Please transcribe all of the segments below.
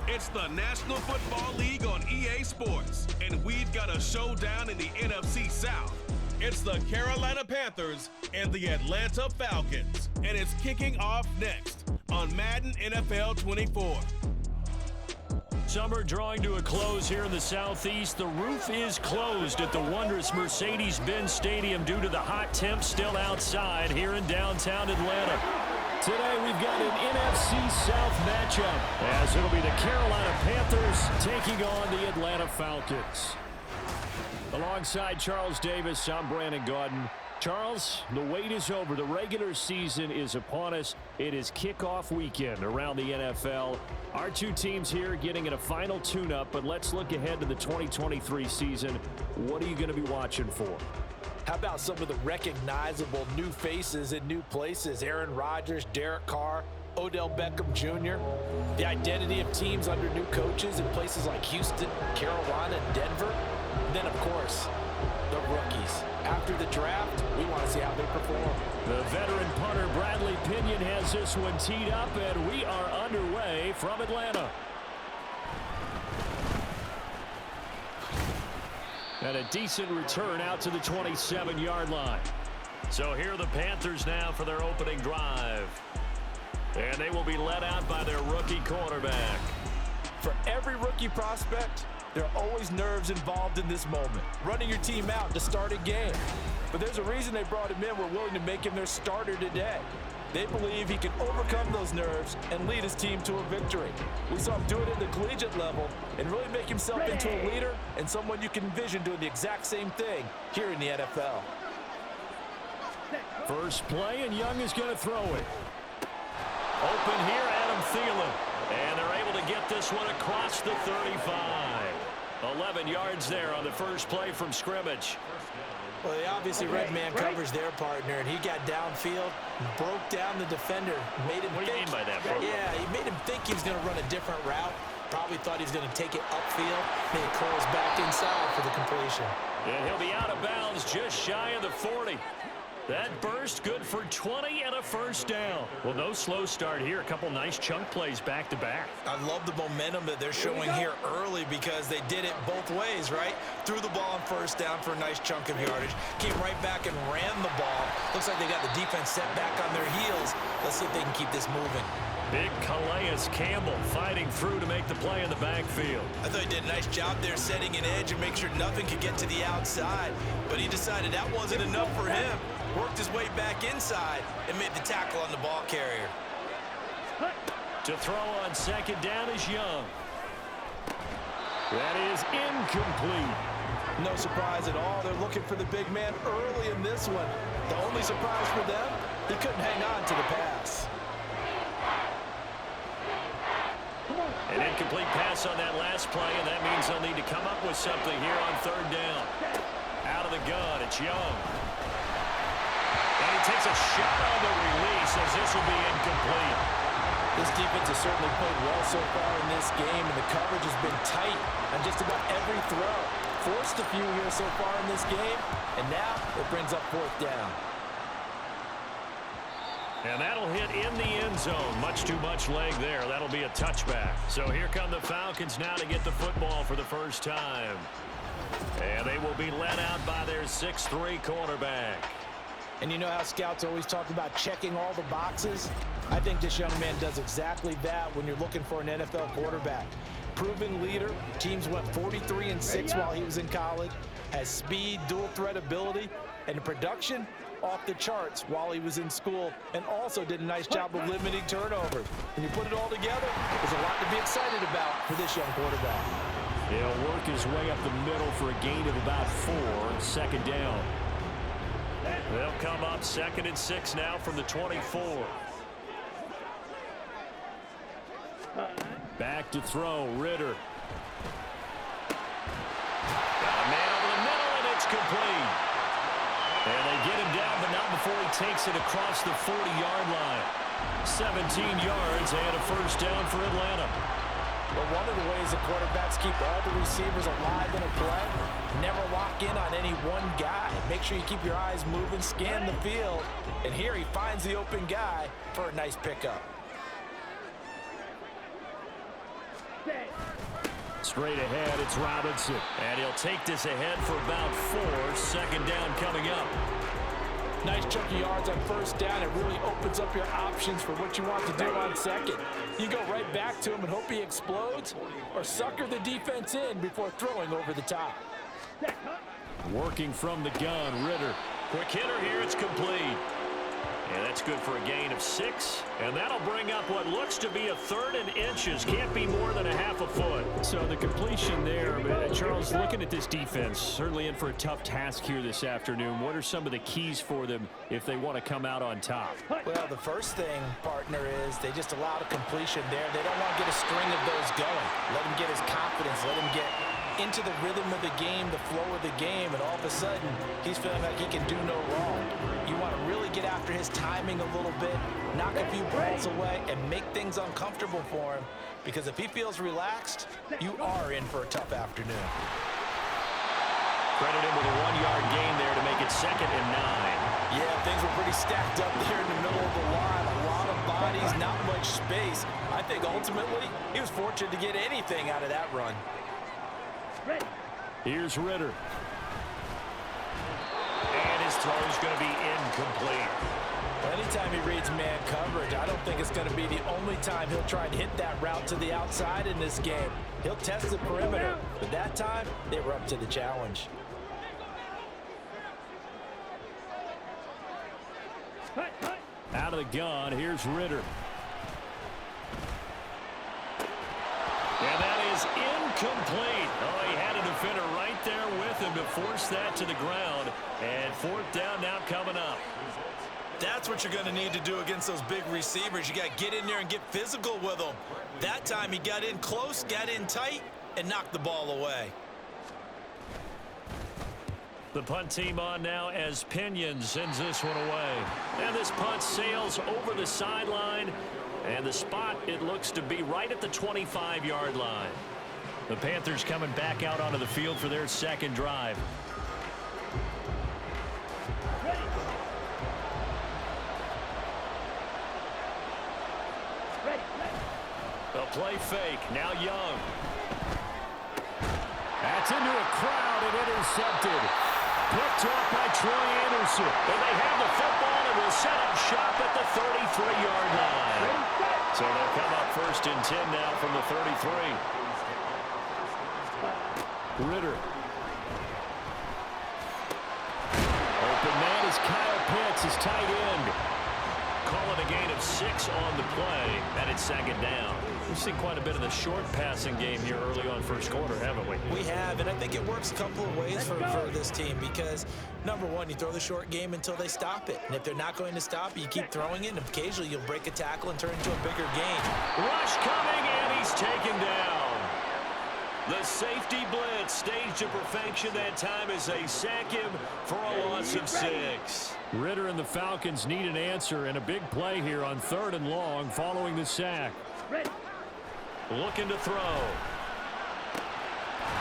It's the National Football League on EA Sports, and we've got a showdown in the NFC South. It's the Carolina Panthers and the Atlanta Falcons, and it's kicking off next on Madden NFL 24. Summer drawing to a close here in the Southeast. The roof is closed at the wondrous Mercedes-Benz Stadium due to the hot temps still outside here in downtown Atlanta. Today we've got an NFC South matchup as it'll be the Carolina Panthers taking on the Atlanta Falcons. Alongside Charles Davis, I'm Brandon Gaudin. Charles, the wait is over. The regular season is upon us. It is kickoff weekend around the NFL. Our two teams here getting in a final tune-up, but let's look ahead to the 2023 season. What are you going to be watching for? How about some of the recognizable new faces in new places? Aaron Rodgers, Derek Carr, Odell Beckham Jr. The identity of teams under new coaches in places like Houston, Carolina, and Denver. And then, of course, the rookies. After the draft, we want to see how they perform. The veteran punter Bradley Pinion has this one teed up, and we are underway from Atlanta. And a decent return out to the 27-yard line. So here are the Panthers now for their opening drive. And they will be led out by their rookie quarterback. For every rookie prospect, there are always nerves involved in this moment. Running your team out to start a game. But there's a reason they brought him in. We're willing to make him their starter today. They believe he can overcome those nerves and lead his team to a victory. We saw him do it at the collegiate level and really make himself into a leader and someone you can envision doing the exact same thing here in the NFL. First play, and Young is going to throw it. Open here, Adam Thielen. And they're able to get this one across the 35. 11 yards there on the first play from scrimmage. Well, they obviously red man covers their partner, and he got downfield, broke down the defender, made him think. What do you mean by that, bro? Yeah, he made him think he was going to run a different route. Probably thought he was going to take it upfield. Then he curls back inside for the completion. And he'll be out of bounds just shy of the 40. That burst good for 20 and a first down. Well, no slow start here. A couple nice chunk plays back-to-back. I love the momentum that they're showing here early because they did it both ways, right? Threw the ball on first down for a nice chunk of yardage. Came right back and ran the ball. Looks like they got the defense set back on their heels. Let's see if they can keep this moving. Big Calais Campbell fighting through to make the play in the backfield. I thought he did a nice job there setting an edge and make sure nothing could get to the outside. But he decided that wasn't enough for him. Worked his way back inside and made the tackle on the ball carrier. To throw on second down is Young. That is incomplete. No surprise at all. They're looking for the big man early in this one. The only surprise for them, he couldn't hang on to the pass. An incomplete pass on that last play, and that means they'll need to come up with something here on third down. Out of the gun, it's Young. And he takes a shot on the release as this will be incomplete. This defense has certainly played well so far in this game, and the coverage has been tight on just about every throw. Forced a few here so far in this game, and now it brings up fourth down. And that'll hit in the end zone. Much too much leg there. That'll be a touchback. So here come the Falcons now to get the football for the first time. And they will be led out by their 6'3" quarterback. And you know how scouts always talk about checking all the boxes? I think this young man does exactly that when you're looking for an NFL quarterback. Proven leader. Teams went 43-6 while he was in college. Has speed, dual threat ability, and production off the charts while he was in school, and also did a nice job of limiting turnovers. When you put it all together, there's a lot to be excited about for this young quarterback. He'll work his way up the middle for a gain of about 4. Second down. They'll come up 2nd and 6 now from the 24. Back to throw, Ritter. Got a man over the middle, and it's complete. And they get him down, but not before he takes it across the 40-yard line. 17 yards and a first down for Atlanta. Well, one of the ways the quarterbacks keep all the receivers alive in a play, never lock in on any one guy. Make sure you keep your eyes moving, scan the field, and here he finds the open guy for a nice pickup. Straight ahead, it's Robinson. And he'll take this ahead for about 4. Second down coming up. Nice chunk of yards on first down. It really opens up your options for what you want to do on second. You go right back to him and hope he explodes, or sucker the defense in before throwing over the top. Working from the gun, Ritter. Quick hitter here, it's complete. And that's good for a gain of 6. And that'll bring up what looks to be a 3rd and inches. Can't be more than a half a foot. So the completion there, Charles, looking at this defense, certainly in for a tough task here this afternoon. What are some of the keys for them if they want to come out on top? Well, the first thing, partner, is they just allowed a completion there. They don't want to get a string of those going. Let him get his confidence. Let him get into the rhythm of the game, the flow of the game, and all of a sudden, he's feeling like he can do no wrong. You want to really get after his timing a little bit, knock a few balls away, and make things uncomfortable for him, because if he feels relaxed, you are in for a tough afternoon. Credit him with a 1-yard gain there to make it 2nd and 9. Yeah, things were pretty stacked up there in the middle of the line. A lot of bodies, not much space. I think ultimately, he was fortunate to get anything out of that run. Here's Ritter. And his throw is going to be incomplete. Anytime he reads man coverage, I don't think it's going to be the only time he'll try and hit that route to the outside in this game. He'll test the perimeter, but that time, they were up to the challenge. Out of the gun, here's Ritter. And that is incomplete. Oh, he had a defender right there with him to force that to the ground. And 4th down now coming up. That's what you're going to need to do against those big receivers. You got to get in there and get physical with them. That time he got in close, got in tight, and knocked the ball away. The punt team on now as Pinion sends this one away. And this punt sails over the sideline. And the spot, it looks to be right at the 25-yard line. The Panthers coming back out onto the field for their second drive. A play fake. Now Young. That's into a crowd and intercepted. Picked off by Troy Anderson. And they have the football and will set up shop at the 33-yard line. So they'll come up 1st and 10 now from the 33. Ritter. Open man is Kyle Pitts, his tight end. Call it a gain of 6 on the play, and it's 2nd down. We've seen quite a bit of the short passing game here early on first quarter, haven't we? We have, and I think it works a couple of ways for this team because, number one, you throw the short game until they stop it. And if they're not going to stop it, you keep throwing it, and occasionally you'll break a tackle and turn it into a bigger game. Rush coming, and he's taken down. The safety blitz staged to perfection that time as they sack him for a loss of 6. Ritter and the Falcons need an answer and a big play here on 3rd and long following the sack. Looking to throw.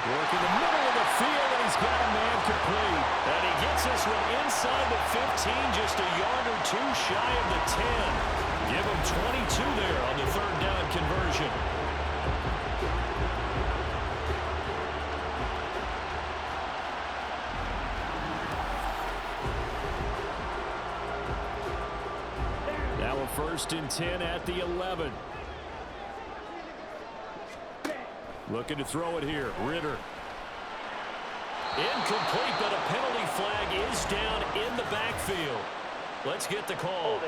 Working the middle of the field, and he's got a man complete. And he gets this one inside the 15, just a yard or 2 shy of the 10. Give him 22 there on the 3rd down conversion. Now a 1st and 10 at the 11. Looking to throw it here. Ritter. Incomplete, but a penalty flag is down in the backfield. Let's get the call.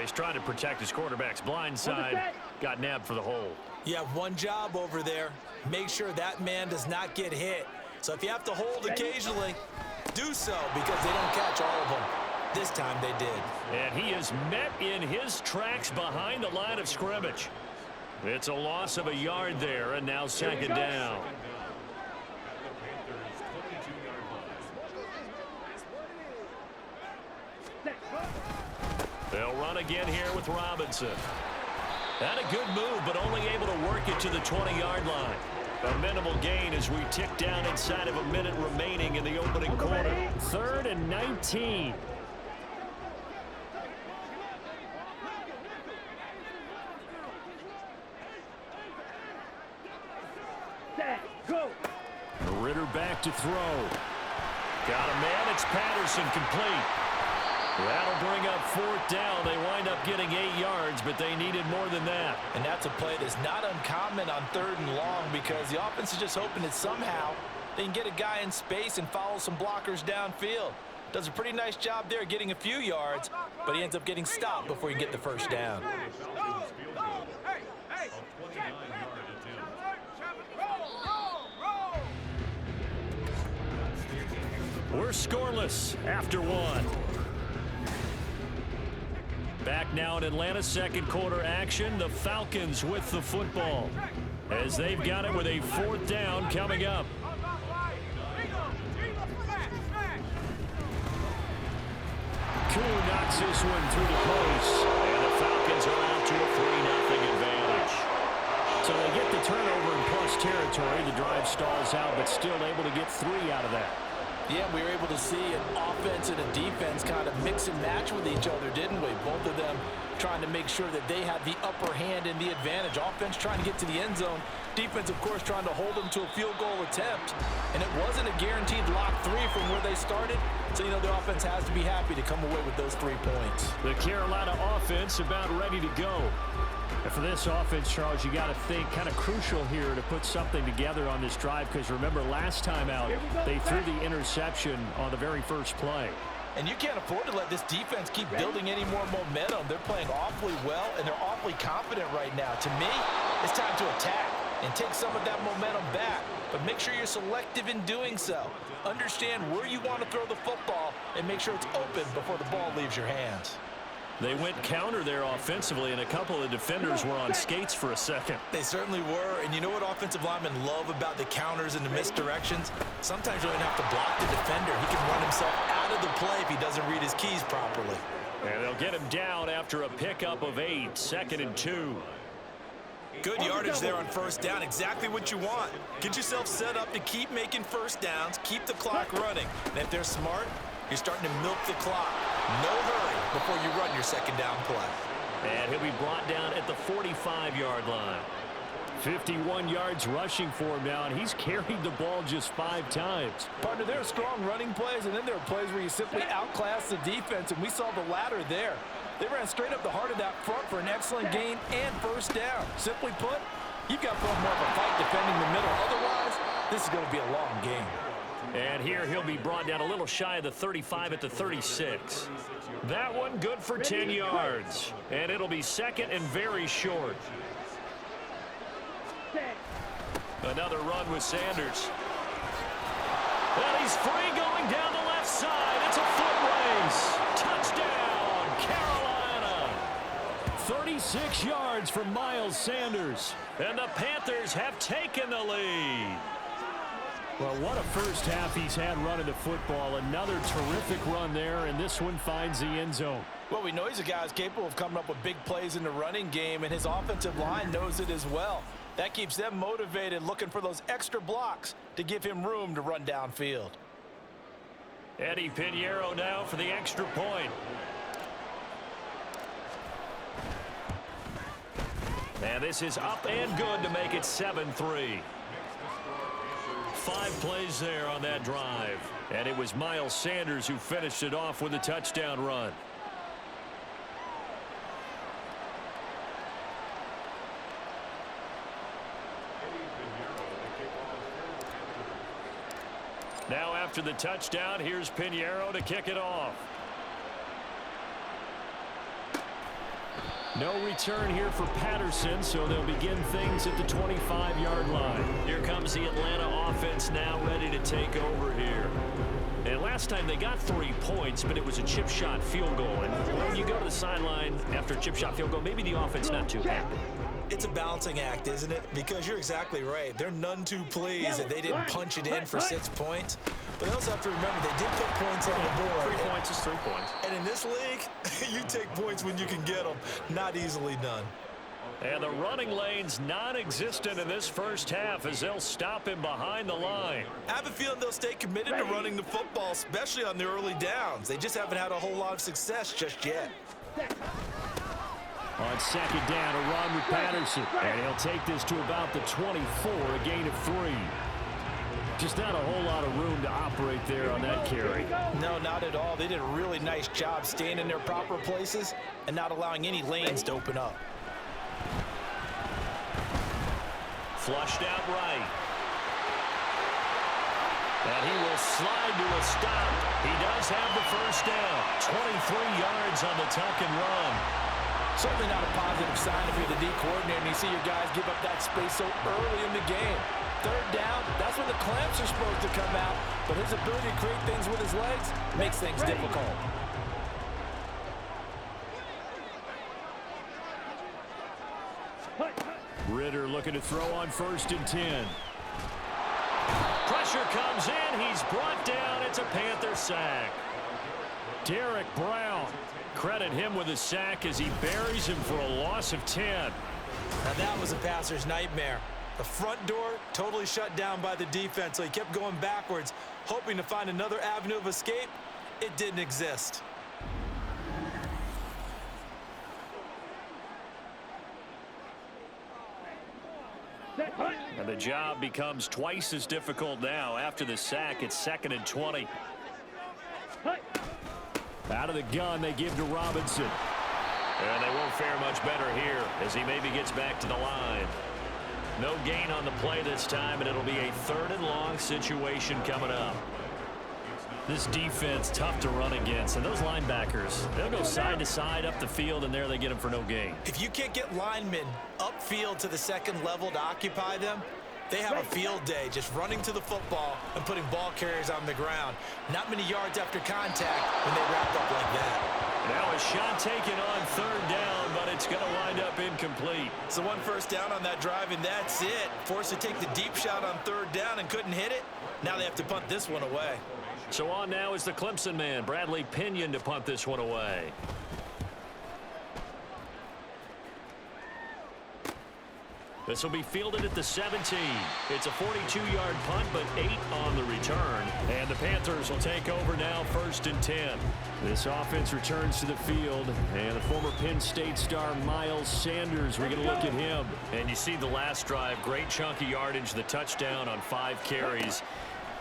He's trying to protect his quarterback's blind side. Got nabbed for the hold. You have one job over there. Make sure that man does not get hit. So if you have to hold occasionally, do so because they don't catch all of them. This time they did. And he is met in his tracks behind the line of scrimmage. It's a loss of a yard there, and now 2nd down. They'll run again here with Robinson. Had a good move, but only able to work it to the 20-yard line. A minimal gain as we tick down inside of a minute remaining in the opening quarter. 3rd and 19. to throw. Got a man. It's Patterson, complete. That'll bring up 4th down. They wind up getting 8 yards, but they needed more than that. And that's a play that's not uncommon on 3rd and long, because the offense is just hoping that somehow they can get a guy in space and follow some blockers downfield. Does a pretty nice job there getting a few yards, but he ends up getting stopped before he can get the 1st down. We're scoreless after 1. Back now in Atlanta, 2nd quarter action. The Falcons with the football as they've got it with a 4th down coming up. Koo knocks this one through the post, and the Falcons are out to a 3-0 advantage. So they get the turnover in plus territory. The drive stalls out, but still able to get 3 out of that. Yeah, we were able to see an offense and a defense kind of mix and match with each other, didn't we? Both of them trying to make sure that they had the upper hand and the advantage. Offense trying to get to the end zone. Defense, of course, trying to hold them to a field goal attempt. And it wasn't a guaranteed lock 3 from where they started. So, you know, the offense has to be happy to come away with those 3 points. The Carolina offense about ready to go. And for this offense, Charles, you got to think kind of crucial here to put something together on this drive, because remember last time out they threw the interception on the very first play. And you can't afford to let this defense keep building any more momentum. They're playing awfully well, and they're awfully confident right now. To me, it's time to attack and take some of that momentum back. But make sure you're selective in doing so. Understand where you want to throw the football and make sure it's open before the ball leaves your hands. They went counter there offensively, and a couple of defenders were on skates for a second. They certainly were, and you know what offensive linemen love about the counters and the misdirections? Sometimes you don't even have to block the defender. He can run himself out of the play if he doesn't read his keys properly. And they'll get him down after a pickup of 8, 2nd and 2. Good yardage there on 1st down, exactly what you want. Get yourself set up to keep making 1st downs, keep the clock running. And if they're smart, you're starting to milk the clock. No hurry before you run your 2nd down play. And he'll be brought down at the 45-yard line. 51 yards rushing for him now, and he's carried the ball just 5 times. Partner, there are strong running plays, and then there are plays where you simply outclass the defense, and we saw the latter there. They ran straight up the heart of that front for an excellent gain and 1st down. Simply put, you've got to put more of a fight defending the middle. Otherwise, this is going to be a long game. And here he'll be brought down a little shy of the 35 at the 36. That one good for 10 yards. And it'll be 2nd and very short. Another run with Sanders. And he's free going down the left side. It's a foot race. Touchdown, Carolina. 36 yards from Miles Sanders. And the Panthers have taken the lead. Well, what a first half he's had running the football. Another terrific run there, and this one finds the end zone. Well, we know he's a guy who's capable of coming up with big plays in the running game, and his offensive line knows it as well. That keeps them motivated, looking for those extra blocks to give him room to run downfield. Eddie Pinheiro now for the extra point. And this is up and good to make it 7-3. 5 plays there on that drive. And it was Miles Sanders who finished it off with a touchdown run. Now after the touchdown, here's Pinheiro to kick it off. No return here for Patterson, so they'll begin things at the 25-yard line. Here comes the Atlanta offense now ready to take over here. And last time they got 3 points, but it was a chip shot field goal. And when you go to the sideline after a chip shot field goal, maybe the offense not too happy. It's a balancing act, isn't it? Because you're exactly right. They're none too pleased that they didn't punch it in for 6 points. But they also have to remember they did put points on the board. 3 points is 3 points. And in this league, you take points when you can get them. Not easily done. And the running lane's non-existent in this first half as they'll stop him behind the line. I have a feeling they'll stay committed to running the football, especially on the early downs. They just haven't had a whole lot of success just yet. On 2nd down, a run with Patterson. And he'll take this to about the 24, a gain of 3. Just not a whole lot of room to operate there on that carry. No, not at all. They did a really nice job staying in their proper places and not allowing any lanes to open up. Flushed out right. And he will slide to a stop. He does have the first down. 23 yards on the tuck and run. Certainly not a positive sign if you're the D coordinator and you see your guys give up that space so early in the game. Third down, that's when the clamps are supposed to come out, but his ability to create things with his legs makes things difficult. Ritter looking to throw on 1st and 10. Pressure comes in. He's brought down. It's a Panther sack. Derek Brown. Credit him with a sack as he buries him for a loss of 10. Now that was a passer's nightmare. The front door totally shut down by the defense, so he kept going backwards, hoping to find another avenue of escape. It didn't exist. And the job becomes twice as difficult now. After the sack, it's 2nd and 20. Out of the gun, they give to Robinson. And they won't fare much better here as he maybe gets back to the line. No gain on the play this time, and it'll be a 3rd and long situation coming up. This defense, tough to run against. And those linebackers, they'll go side to side up the field, and there they get them for no gain. If you can't get linemen upfield to the second level to occupy them, they have a field day just running to the football and putting ball carriers on the ground. Not many yards after contact when they wrap up like that. Now a shot taken on 3rd down, but it's going to wind up incomplete. So 1 first down on that drive, and that's it. Forced to take the deep shot on 3rd down and couldn't hit it. Now they have to punt this one away. So on now is the Clemson man, Bradley Pinion, to punt this one away. This will be fielded at the 17. It's a 42-yard punt, but 8 on the return. And the Panthers will take over now, 1st and 10. This offense returns to the field, and the former Penn State star Miles Sanders, we're going to look at him. And you see the last drive, great chunk of yardage, the touchdown on 5 carries.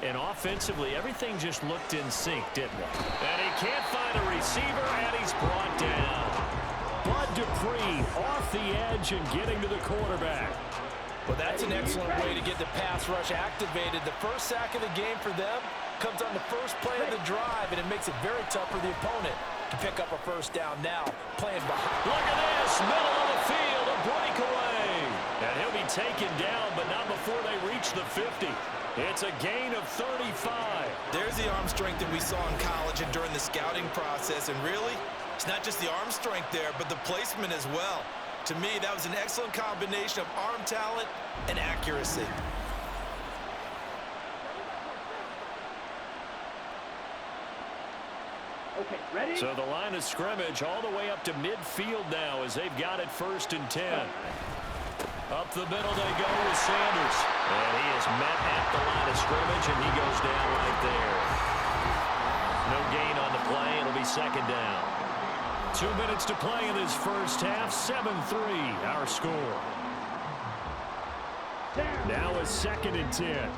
And offensively, everything just looked in sync, didn't it? And he can't find a receiver, and he's brought down. Bud Dupree off the edge and getting to the quarterback. Well, that's an excellent way to get the pass rush activated. The first sack of the game for them comes on the first play of the drive, and it makes it very tough for the opponent to pick up a first down now. Playing behind. Look at this, middle of the field, a breakaway. And he'll be taken down, but not before they reach the 50. It's a gain of 35. There's the arm strength that we saw in college and during the scouting process, and really, it's not just the arm strength there, but the placement as well. To me, that was an excellent combination of arm talent and accuracy. Okay, ready? So the line of scrimmage all the way up to midfield now as they've got it 1st and 10. Up the middle they go with Sanders. And he is met at the line of scrimmage, and he goes down right there. No gain on the play. It'll be 2nd down. 2 minutes to play in this first half. 7-3 our score. Now a 2nd and 10.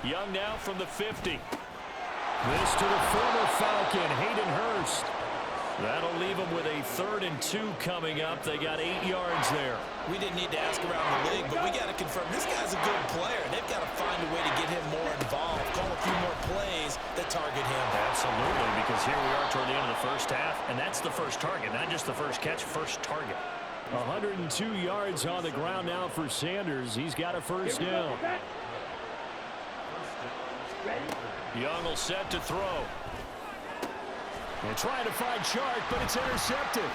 Young now from the 50. This to the former Falcon, Hayden Hurst. That'll leave them with a 3rd and 2 coming up. They got 8 yards there. We didn't need to ask around the league, but we got to confirm this guy's a good player. They've got to find a way to get him more involved, call a few more plays that target him. Absolutely, because here we are toward the end of the first half, and that's the first target, not just the first catch, first target. 102 yards on the ground now for Sanders. He's got a first down. Young will set to throw. And trying to find Chark, but it's intercepted.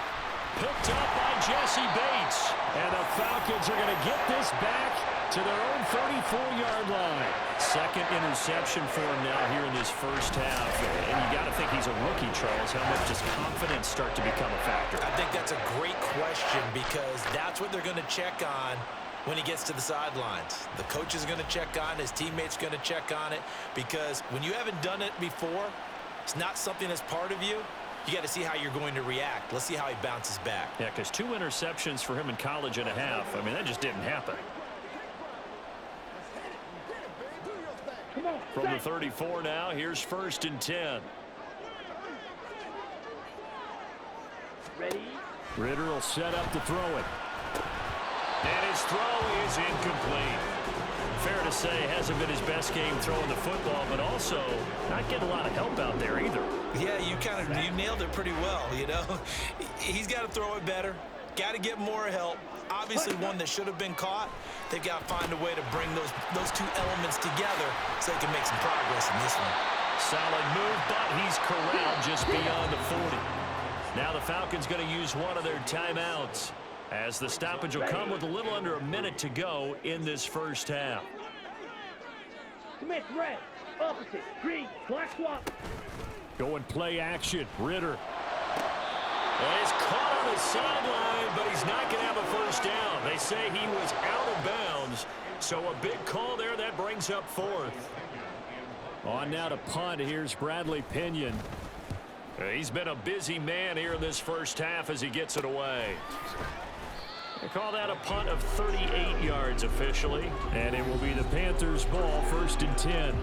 Picked up by Jesse Bates. And the Falcons are going to get this back to their own 34-yard line. 2nd interception for him now here in this first half. And you got to think he's a rookie, Charles. How much does confidence start to become a factor? I think that's a great question because that's what they're going to check on when he gets to the sidelines. The coach is going to check on, his teammates going to check on it, because when you haven't done it before, it's not something that's part of you. You got to see how you're going to react. Let's see how he bounces back. Yeah, because 2 interceptions for him in college and a half. I mean, that just didn't happen. From the 34 now, here's 1st and 10. Ready? Ritter will set up to throw it. And his throw is incomplete. Fair to say, hasn't been his best game throwing the football, but also not getting a lot of help out there either. Yeah, you nailed it pretty well, you know. He's got to throw it better. Got to get more help. Obviously one that should have been caught. They've got to find a way to bring those two elements together so they can make some progress in this one. Solid move, but he's corralled just beyond the 40. Now the Falcons going to use one of their timeouts, as the stoppage will come with a little under a minute to go in this first half. Commit red, opposite, green, black swap. Going play action, Ritter. And he's caught on the sideline, but he's not going to have a first down. They say he was out of bounds, so a big call there that brings up 4th. On now to punt. Here's Bradley Pinion. He's been a busy man here in this first half as he gets it away. They call that a punt of 38 yards officially, and it will be the Panthers' ball, 1st and 10.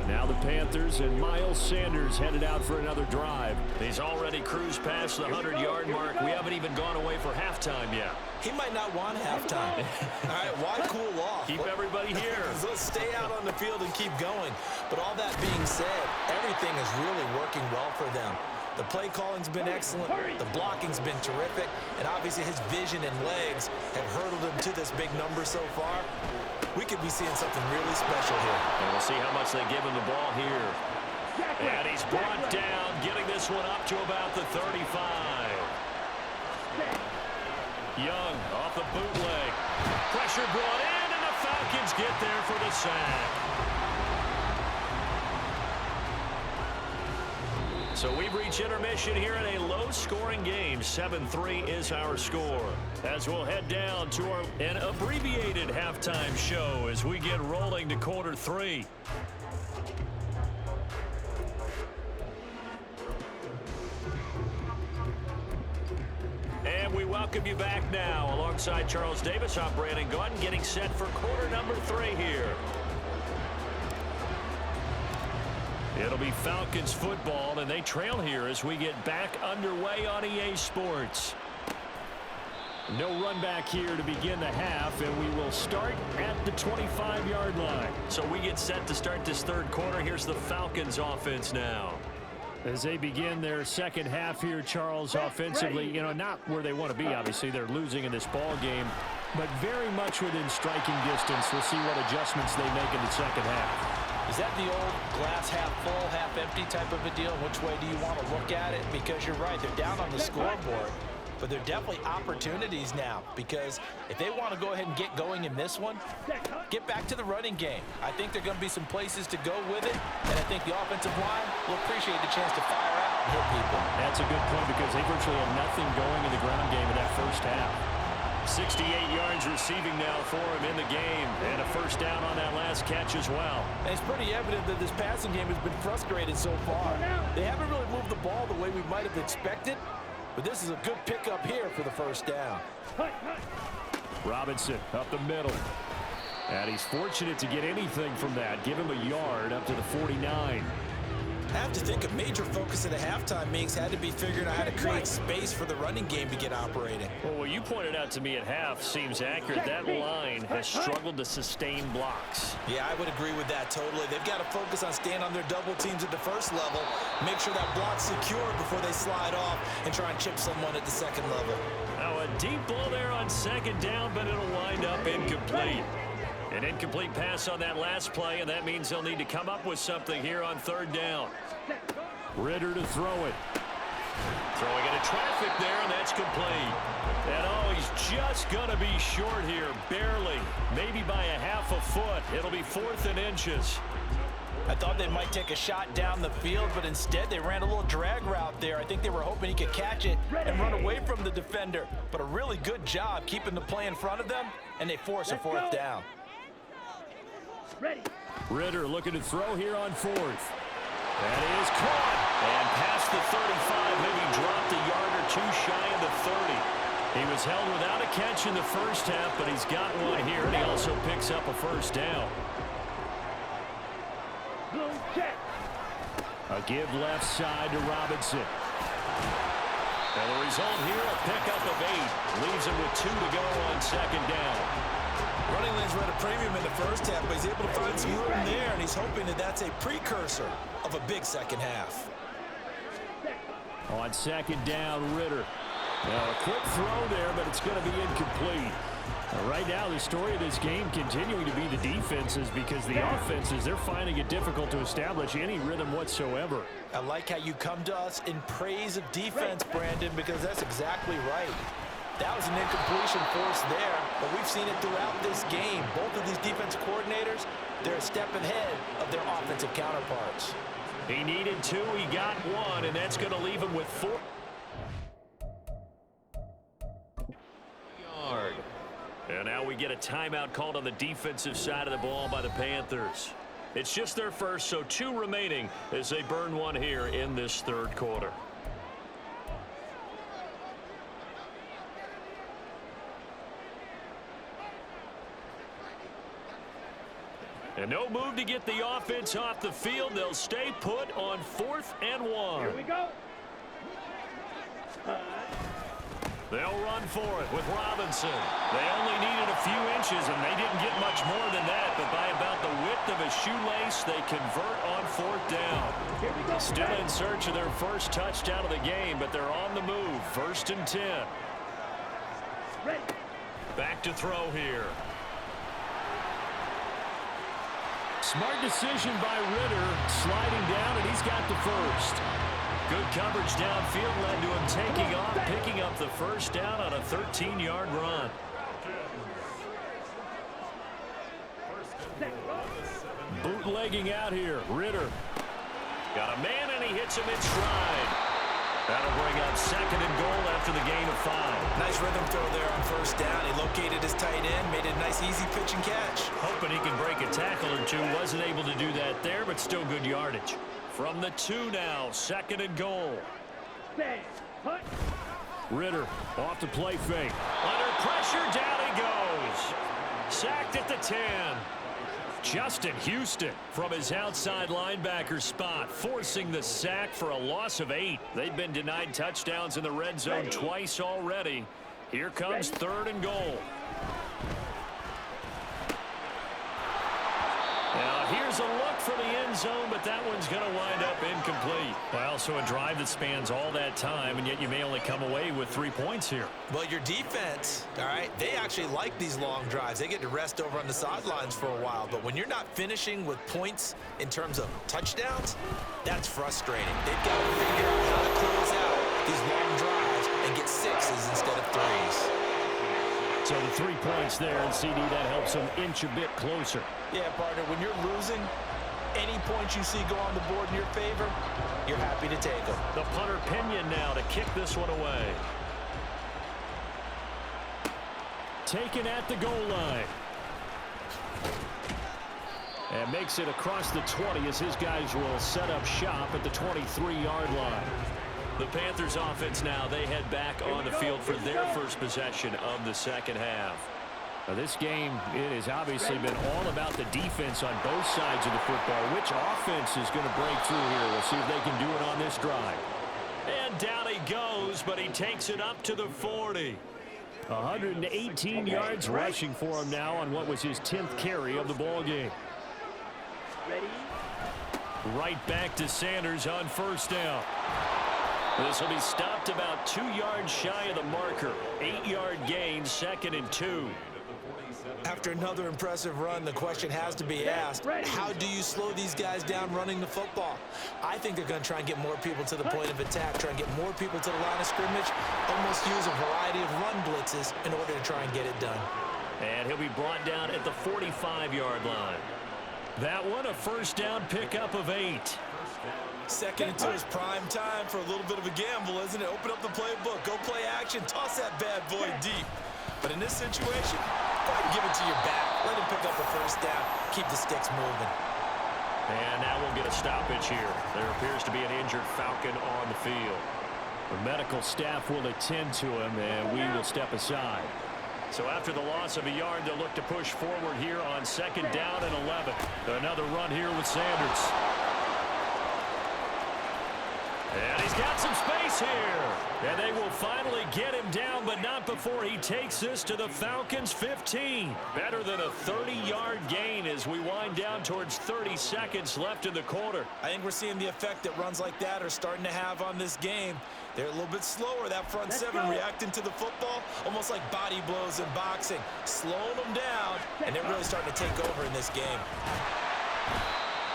Now the Panthers and Miles Sanders headed out for another drive. He's already cruised past the 100-yard mark. We haven't even gone away for halftime yet. He might not want halftime. All right, why cool off? Keep everybody here. Let's stay out on the field and keep going. But all that being said, everything is really working well for them. The play calling's been excellent. The blocking's been terrific. And obviously his vision and legs have hurdled him to this big number so far. We could be seeing something really special here. And we'll see how much they give him the ball here. And he's brought down, getting this one up to about the 35. Young off the bootleg. Pressure brought in, and the Falcons get there for the sack. So we've reached intermission here in a low-scoring game. 7-3 is our score. As we'll head down to an abbreviated halftime show as we get rolling to quarter 3. And we welcome you back now alongside Charles Davis. I'm Brandon Gordon getting set for quarter number 3 here. It'll be Falcons football, and they trail here as we get back underway on EA Sports. No run back here to begin the half, and we will start at the 25-yard line. So we get set to start this third quarter. Here's the Falcons offense now. As they begin their second half here, Charles, offensively, you know, not where they want to be, obviously. They're losing in this ball game, but very much within striking distance. We'll see what adjustments they make in the second half. Is that the old glass half full, half empty type of a deal? Which way do you want to look at it? Because you're right, they're down on the scoreboard, but they're definitely opportunities now, because if they want to go ahead and get going in this one, get back to the running game. I think there are going to be some places to go with it, and I think the offensive line will appreciate the chance to fire out and hit people. That's a good point, because they virtually have nothing going in the ground game in that first half. 68 yards receiving now for him in the game, and a first down on that last catch as well. And it's pretty evident that this passing game has been frustrated so far. They haven't really moved the ball the way we might have expected, but this is a good pickup here for the first down. Robinson up the middle. And he's fortunate to get anything from that. Give him a yard up to the 49. I have to think a major focus at a halftime meetings had to be figuring out how to create space for the running game to get operating. Well, what you pointed out to me at half seems accurate. That line has struggled to sustain blocks. Yeah, I would agree with that totally. They've got to focus on staying on their double teams at the first level, make sure that block's secure before they slide off and try and chip someone at the second level. Now a deep ball there on second down, but it'll wind up incomplete. An incomplete pass on that last play, and that means they'll need to come up with something here on third down. Ritter to throw it. Throwing into traffic there, and that's complete. And oh, he's just going to be short here, barely. Maybe by a half a foot. It'll be 4th and inches. I thought they might take a shot down the field, but instead they ran a little drag route there. I think they were hoping he could catch it and run away from the defender. But a really good job keeping the play in front of them, and they force a fourth down. Ready. Ritter looking to throw here on 4th. That is caught. And past the 35, maybe dropped a yard or two shy of the 30. He was held without a catch in the first half, but he's got one here, and he also picks up a first down. A give left side to Robinson. And the result here, a pickup of 8. Leaves him with 2 to go on second down. Running lanes were at a premium in the first half, but he's able to find some room there, and he's hoping that that's a precursor of a big second half. On second down, Ritter. Now, a quick throw there, but it's going to be incomplete. Right now, the story of this game continuing to be the defenses, because the offenses, they're finding it difficult to establish any rhythm whatsoever. I like how you come to us in praise of defense, Brandon, because that's exactly right. That was an incompletion force there, but we've seen it throughout this game. Both of these defense coordinators, they're a step ahead of their offensive counterparts. He needed 2, he got 1, and that's going to leave him with 4. And now we get a timeout called on the defensive side of the ball by the Panthers. It's just their first, so 2 remaining as they burn 1 here in this third quarter. And no move to get the offense off the field. They'll stay put on 4th and 1. Here we go. They'll run for it with Robinson. They only needed a few inches, and they didn't get much more than that, but by about the width of a shoelace, they convert on 4th down. Still in search of their first touchdown of the game, but they're on the move. 1st and 10. Ready. Back to throw here. Smart decision by Ritter, sliding down, and he's got the first. Good coverage downfield led to him taking off, picking up the first down on a 13-yard run. Bootlegging out here, Ritter. Got a man, and he hits him in stride. That'll bring up 2nd and goal after the gain of 5. Nice rhythm throw there on 1st down. He located his tight end, made a nice easy pitch and catch. Hoping he can break a tackle or 2. Wasn't able to do that there, but still good yardage. From the 2 now, 2nd and goal. Ritter off the play fake. Under pressure, down he goes. Sacked at the 10. Justin Houston from his outside linebacker spot, forcing the sack for a loss of 8. They've been denied touchdowns in the red zone twice already. Here comes 3rd and goal. Now here's a look for the end zone, but that one's going to wind up incomplete. Well, so a drive that spans all that time, and yet you may only come away with 3 points here. Well, your defense, all right, they actually like these long drives. They get to rest over on the sidelines for a while, but when you're not finishing with points in terms of touchdowns, that's frustrating. They've got to figure out how to close out these long drives and get 6s instead of 3s. So the 3 points there, and CD, that helps them inch a bit closer. Yeah, partner, when you're losing, any points you see go on the board in your favor, you're happy to take them. The punter Pinion now to kick this one away. Taken at the goal line. And makes it across the 20 as his guys will set up shop at the 23-yard line. The Panthers offense now, they head back on the field for their first possession of the second half. Now this game, it has obviously been all about the defense on both sides of the football. Which offense is going to break through here? We'll see if they can do it on this drive. And down he goes, but he takes it up to the 40. 118 yards rushing for him now on what was his 10th carry of the ball game. Ready. Right back to Sanders on 1st down. This will be stopped about 2 yards shy of the marker. 8-yard gain, 2nd and 2. After another impressive run, the question has to be asked, how do you slow these guys down running the football? I think they're going to try and get more people to the point of attack, try and get more people to the line of scrimmage, almost use a variety of run blitzes in order to try and get it done. And he'll be brought down at the 45-yard line. That one, a 1st down pickup of 8. 2nd and 2 is prime time for a little bit of a gamble, isn't it? Open up the playbook, go play action, toss that bad boy deep. But in this situation, go ahead and give it to your back. Let him pick up the 1st down, keep the sticks moving. And now we'll get a stoppage here. There appears to be an injured Falcon on the field. The medical staff will attend to him, and we will step aside. So after the loss of a yard, they'll look to push forward here on 2nd down and 11. Another run here with Sanders. And he's got some space here. And they will finally get him down, but not before he takes this to the Falcons' 15. Better than a 30-yard gain as we wind down towards 30 seconds left in the quarter. I think we're seeing the effect that runs like that are starting to have on this game. They're a little bit slower, that front seven, reacting to the football, almost like body blows in boxing, slowing them down, and they're really starting to take over in this game.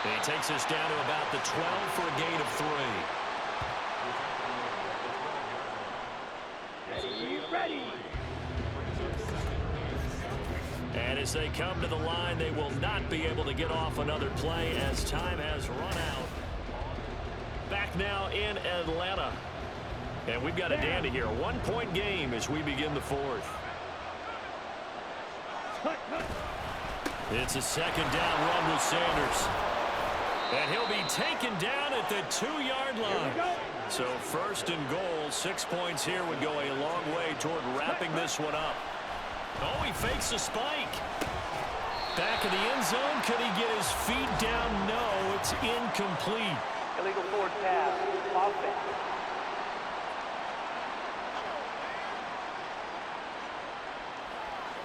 He takes us down to about the 12 for a gain of 3. Ready. And as they come to the line, they will not be able to get off another play as time has run out. Back now in Atlanta. And we've got a dandy here. A 1-point game as we begin the 4th. It's a second down run with Sanders. And he'll be taken down at the 2-yard line. So 1st and goal, 6 points here would go a long way toward wrapping this one up. Oh, he fakes a spike. Back of the end zone. Could he get his feet down? No, it's incomplete. Illegal forward pass. Offense.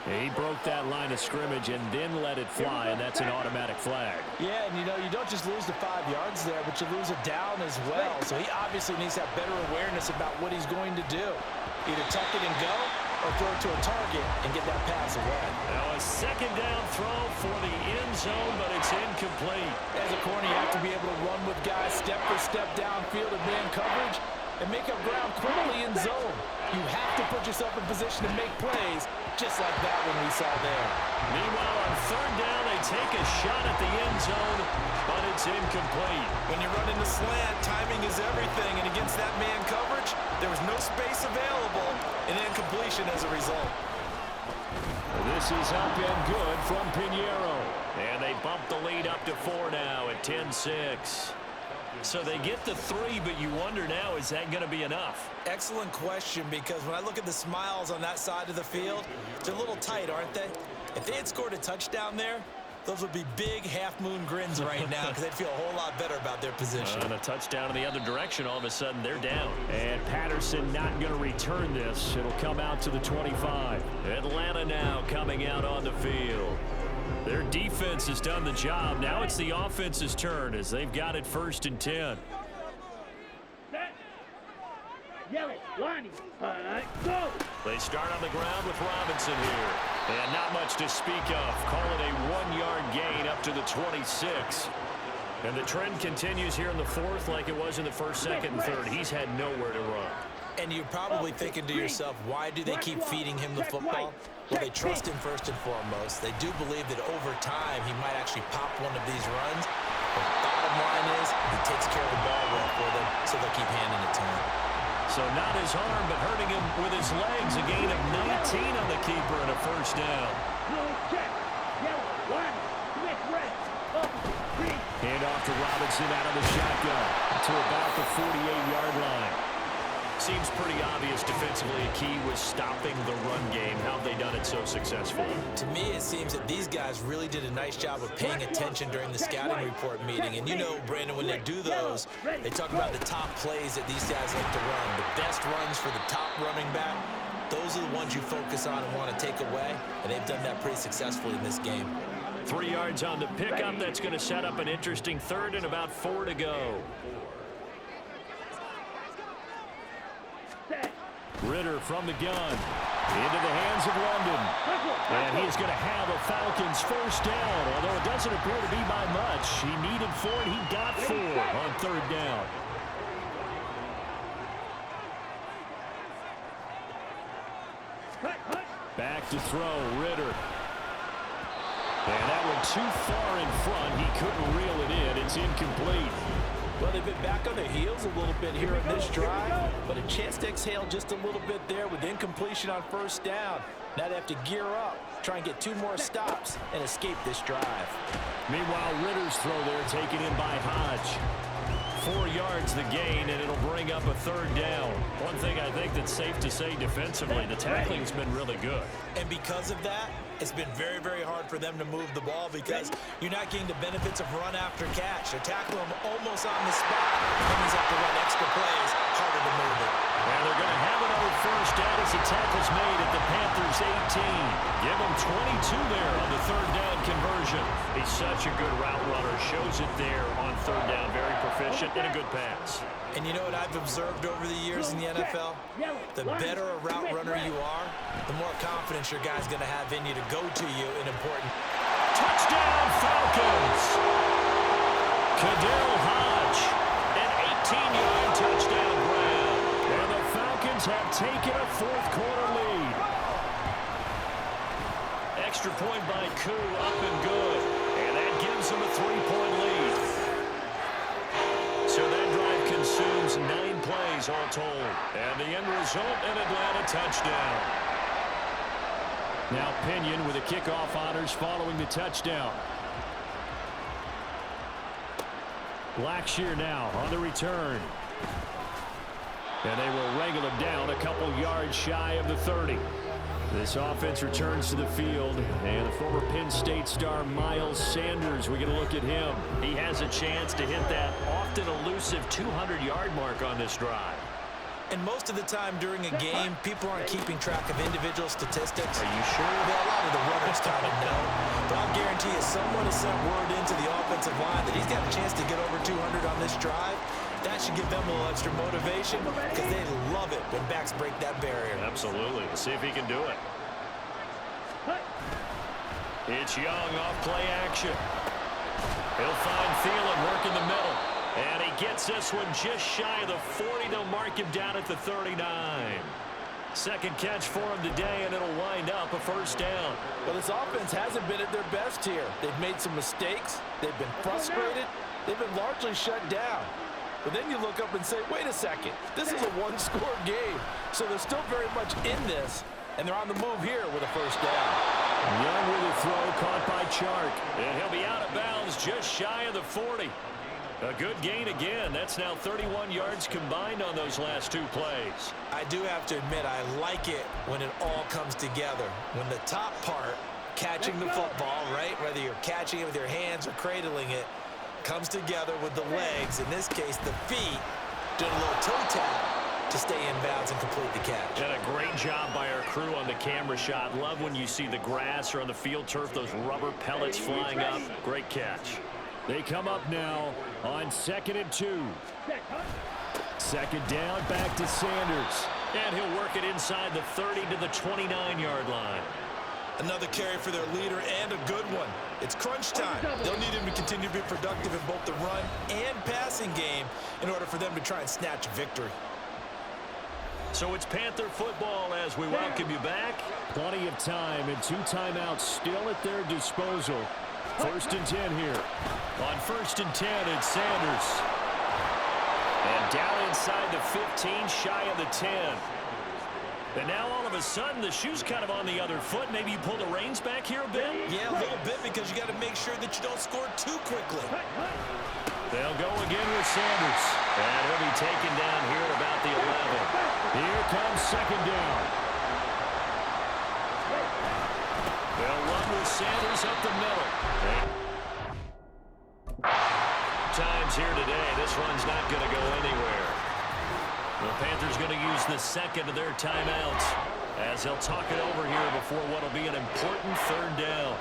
He broke that line of scrimmage and then let it fly, and that's an automatic flag. Yeah, and you don't just lose the 5 yards there, but you lose it down as well. So he obviously needs to have better awareness about what he's going to do. Either tuck it and go or throw it to a target and get that pass away. Now a second down throw for the end zone, but it's incomplete. As a corner, you have to be able to run with guys step for step downfield in man coverage and make up ground quickly in zone. You have to put yourself in position to make plays, just like that one we saw there. Meanwhile, on 3rd down, they take a shot at the end zone, but it's incomplete. When you run into slant, timing is everything, and against that man coverage, there was no space available, and incompletion as a result. This is up and good from Pinheiro. And they bump the lead up to 4 now at 10-6. So they get the 3, but you wonder now, is that going to be enough? Excellent question, because when I look at the smiles on that side of the field, they're a little tight, aren't they? If they had scored a touchdown there, those would be big half-moon grins right now because they'd feel a whole lot better about their position. And a touchdown in the other direction, all of a sudden they're down. And Patterson not going to return this. It'll come out to the 25. Atlanta now coming out on the field. Their defense has done the job. Now it's the offense's turn as they've got it 1st and 10. Yellow, lining, go! They start on the ground with Robinson here. And not much to speak of. Call it a 1-yard gain up to the 26. And the trend continues here in the 4th like it was in the 1st, 2nd, and 3rd. He's had nowhere to run. And you're probably thinking to yourself, why do they keep feeding him the football? Well, they trust him first and foremost. They do believe that over time he might actually pop one of these runs. But bottom line is he takes care of the ball well for them, so they'll keep handing it to him. So not his arm, but hurting him with his legs. A gain of 19 on the keeper and a 1st down. Check. Yellow, line, Smith, red, up, green. Hand off to Robinson out of the shotgun to about the 48-yard line. Seems pretty obvious defensively a key was stopping the run game. How have they done it so successfully? To me, it seems that these guys really did a nice job of paying attention during the scouting report meeting. And you know, Brandon, when they do those, they talk about the top plays that these guys like to run. The best runs for the top running back, those are the ones you focus on and want to take away. And they've done that pretty successfully in this game. 3 yards on the pickup. That's going to set up an interesting 3rd and about 4 to go. Ritter from the gun into the hands of London. And he's going to have a Falcons 1st down, although it doesn't appear to be by much. He needed 4 and he got 4 on 3rd down. Back to throw, Ritter. And that one too far in front. He couldn't reel it in. It's incomplete. Well, they've been back on their heels a little bit here in this drive, but a chance to exhale just a little bit there with incompletion on 1st down. Now they have to gear up, try and get 2 more stops, and escape this drive. Meanwhile, Ritter's throw there taken in by Hodge. 4 yards the gain, and it'll bring bringing up a third down. One thing I think that's safe to say defensively, the tackling's been really good. And because of that, it's been very, very hard for them to move the ball because you're not getting the benefits of run after catch. They tackle him almost on the spot, and he's have to run extra plays, harder to move it. And they're going to have another first down as the tackle's made at the Panthers' 18. Give them 22 there on the third down conversion. He's such a good route runner. Shows it there on third down. Very proficient and a good pass. And you know what I've observed over the years in the NFL? The better a route runner you are, the more confidence your guy's going to have in you to go to you in important. Touchdown, Falcons! Kadel Hodge, an 18-yard touchdown grab. And the Falcons have taken a fourth-quarter lead. Extra point by Koo, up and good. And that gives them a 3-point lead. So that drive consumes 9 plays all told. And the end result, an Atlanta touchdown. Now Pinion with the kickoff honors following the touchdown. Blackshear now on the return. And they will wrangle him down a couple yards shy of the 30. This offense returns to the field, and the former Penn State star Miles Sanders, we're going to look at him. He has a chance to hit that often elusive 200-yard mark on this drive. And most of the time during a game, people aren't keeping track of individual statistics. Are you sure? Well, a lot of the runners kind of know. But I'll guarantee you someone has sent word into the offensive line that he's got a chance to get over 200 on this drive. That should give them a little extra motivation because they love it when backs break that barrier. Absolutely. Let's see if he can do it. It's Young off play action. He'll find Thielen working the middle. And he gets this one just shy of the 40. They'll mark him down at the 39. Second catch for him today, and it'll wind up a first down. Well, this offense hasn't been at their best here. They've made some mistakes. They've been frustrated. They've been largely shut down. But then you look up and say, wait a second, this is a one-score game. So they're still very much in this, and they're on the move here with a first down. Young with a throw caught by Chark. And he'll be out of bounds just shy of the 40. A good gain again. That's now 31 yards combined on those last 2 plays. I do have to admit, I like it when it all comes together. When the top part, catching the football, right, whether you're catching it with your hands or cradling it, comes together with the legs, in this case the feet, doing a little toe tap to stay in bounds and complete the catch. And a great job by our crew on the camera shot. Love when you see the grass or on the field turf, those rubber pellets flying up. Great catch. They come up now on 2nd and 2. Second down, back to Sanders. And he'll work it inside the 30 to the 29-yard line. Another carry for their leader and a good one. It's crunch time. They'll need him to continue to be productive in both the run and passing game in order for them to try and snatch victory. So it's Panther football as we welcome you back. Plenty of time and 2 timeouts still at their disposal. 1st and 10 here. On 1st and 10, it's Sanders. And down inside the 15, shy of the 10. And now all of a sudden the shoe's kind of on the other foot. Maybe you pull the reins back here a bit? Yeah, a little bit because you got to make sure that you don't score too quickly. They'll go again with Sanders. And he'll be taken down here at about the 11. Here comes 2nd down. They'll run with Sanders up the middle. Times here today. This one's not going to go anywhere. The Panthers going to use the 2nd of their timeouts as they'll talk it over here before what will be an important 3rd down.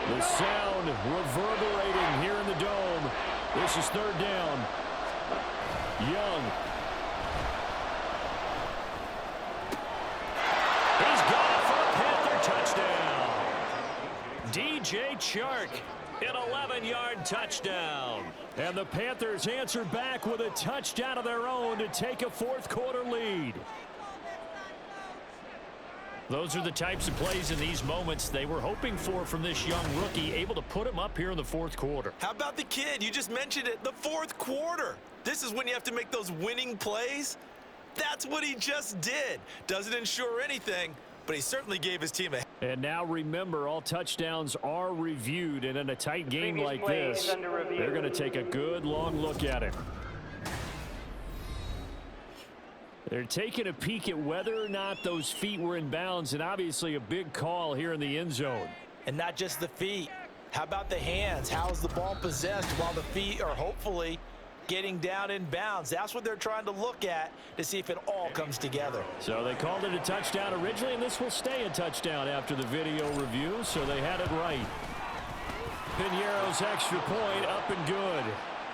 The sound reverberating here in the dome. This is 3rd down. Young. He's gone for a Panther touchdown. DJ Chark, an 11-yard touchdown. And the Panthers answer back with a touchdown of their own to take a 4th-quarter lead. Those are the types of plays in these moments they were hoping for from this young rookie, able to put him up here in the 4th quarter. How about the kid? You just mentioned it, the 4th quarter. This is when you have to make those winning plays. That's what he just did. Doesn't ensure anything, but he certainly gave his team a... And now remember, all touchdowns are reviewed, and in a tight game like this, they're going to take a good long look at it. They're taking a peek at whether or not those feet were in bounds, and obviously a big call here in the end zone. And not just the feet. How about the hands? How is the ball possessed while the feet are hopefully getting down in bounds? That's what they're trying to look at to see if it all comes together. So they called it a touchdown originally, and this will stay a touchdown after the video review, so they had it right. Piñeiro's extra point up and good.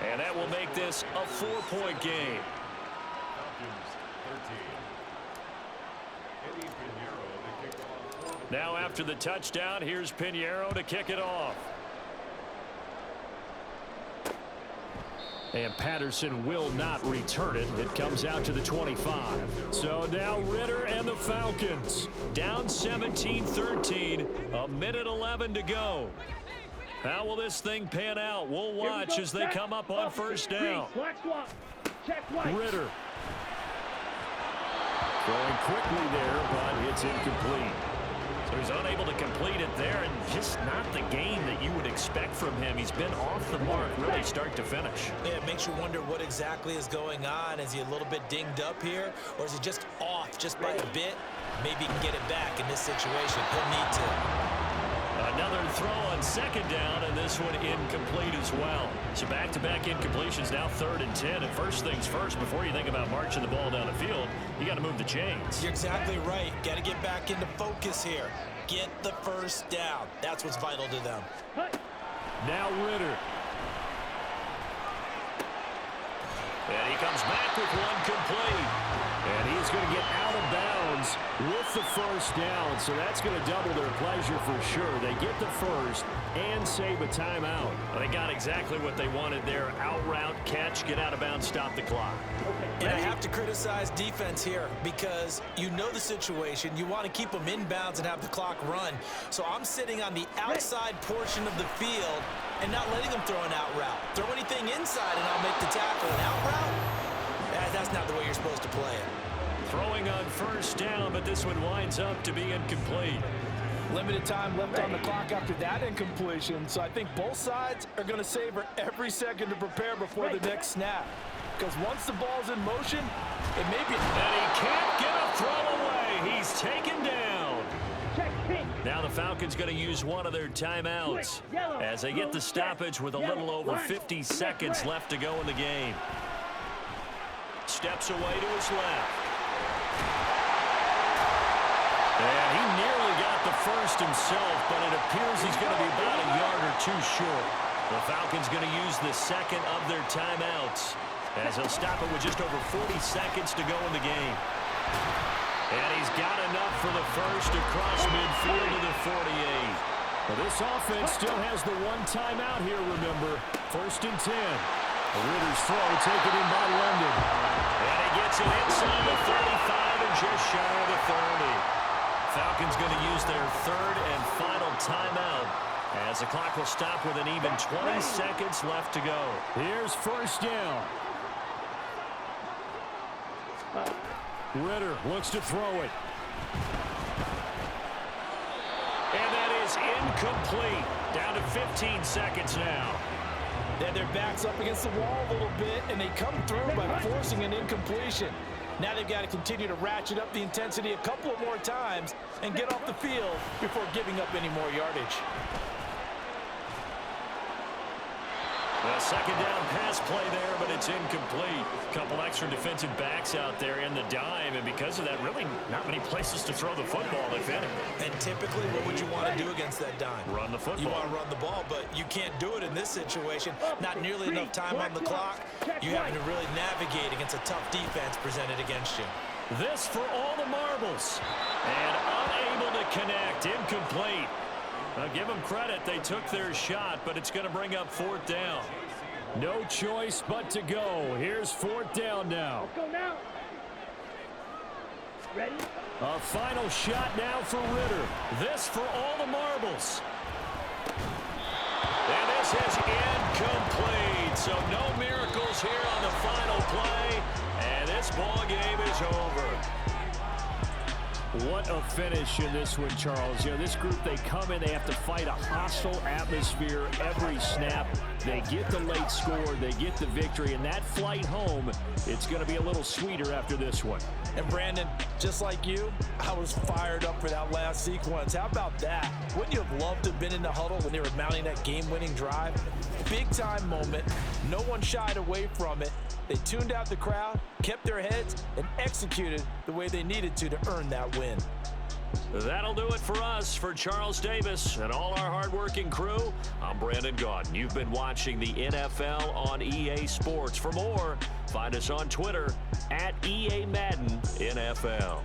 And that will make this a 4-point game. Now after the touchdown, here's Piñeiro to kick it off. And Patterson will not return it. It comes out to the 25. So now Ritter and the Falcons down 17-13. A minute 11 to go. How will this thing pan out? We'll watch as they come up on first down. Ritter. Going quickly there, but it's incomplete. So he's unable to complete it there, and just not the game that you would expect from him. He's been off the mark really start to finish. Yeah, it makes you wonder what exactly is going on. Is he a little bit dinged up here, or is he just off just by a bit? Maybe he can get it back in this situation. He'll need to. Another throw on second down, and this one incomplete as well. So back-to-back incompletions, now 3rd and 10. And first things first, before you think about marching the ball down the field, you got to move the chains. You're exactly right. Got to get back into focus here. Get the first down. That's what's vital to them. Now Ritter. And he comes back with one complete. And he's going to get out of bounds with the first down. So that's going to double their pleasure for sure. They get the first and save a timeout. Well, they got exactly what they wanted there. Out route, catch, get out of bounds, stop the clock. And I have to criticize defense here because you know the situation. You want to keep them inbounds and have the clock run. So I'm sitting on the outside portion of the field and not letting them throw an out route. Throw anything inside and I'll make the tackle. An out route? That's not the way you're supposed to play it. Throwing on first down, but this one winds up to be incomplete. Limited time left on the clock after that incompletion, so I think both sides are going to savor every second to prepare before the next snap. Because once the ball's in motion, it may be... And he can't get a throw away. He's taken down. Now the Falcons going to use one of their timeouts as they get the stoppage with a little over 50 seconds left to go in the game. Steps away to his left. And he nearly got the first himself, but it appears he's going to be about a yard or two short. The Falcons going to use the second of their timeouts as he'll stop it with just over 40 seconds to go in the game. And he's got enough for the first across midfield to the 48. Well, this offense still has the one timeout here, remember. 1st and 10. Ritter's throw taken in by London. And he gets it inside the 35 and just shy of the 30. Falcons going to use their 3rd and final timeout as the clock will stop with an even 20 seconds left to go. Here's first down. Ritter looks to throw it. And that is incomplete. Down to 15 seconds now. Then their back's up against the wall a little bit, and they come through by forcing an incompletion. Now they've got to continue to ratchet up the intensity a couple of more times and get off the field before giving up any more yardage. A second down pass play there, but it's incomplete. Couple extra defensive backs out there in the dime, and because of that, really not many places to throw the football, if any. And typically, what would you want to do against that dime? Run the football. You want to run the ball, but you can't do it in this situation. Not nearly enough time on the clock. You're having to really navigate against a tough defense presented against you. This for all the marbles. And unable to connect. Incomplete. Now, give them credit. They took their shot, but it's going to bring up 4th down. No choice but to go. Here's 4th down now. Let's go now. Ready? A final shot now for Ritter. This for all the marbles. And this is incomplete. So no miracles here on the final play. And this ball game is over. What a finish in this one, Charles. You know, this group, they come in, they have to fight a hostile atmosphere every snap. They get the late score, they get the victory, and that flight home, it's going to be a little sweeter after this one. And Brandon, just like you, I was fired up for that last sequence. How about that? Wouldn't you have loved to have been in the huddle when they were mounting that game-winning drive? Big-time moment. No one shied away from it. They tuned out the crowd, kept their heads, and executed the way they needed to earn that win. That'll do it for us. For Charles Davis and all our hardworking crew, I'm Brandon Gaudin. You've been watching the NFL on EA Sports. For more, find us on Twitter @EA Madden NFL.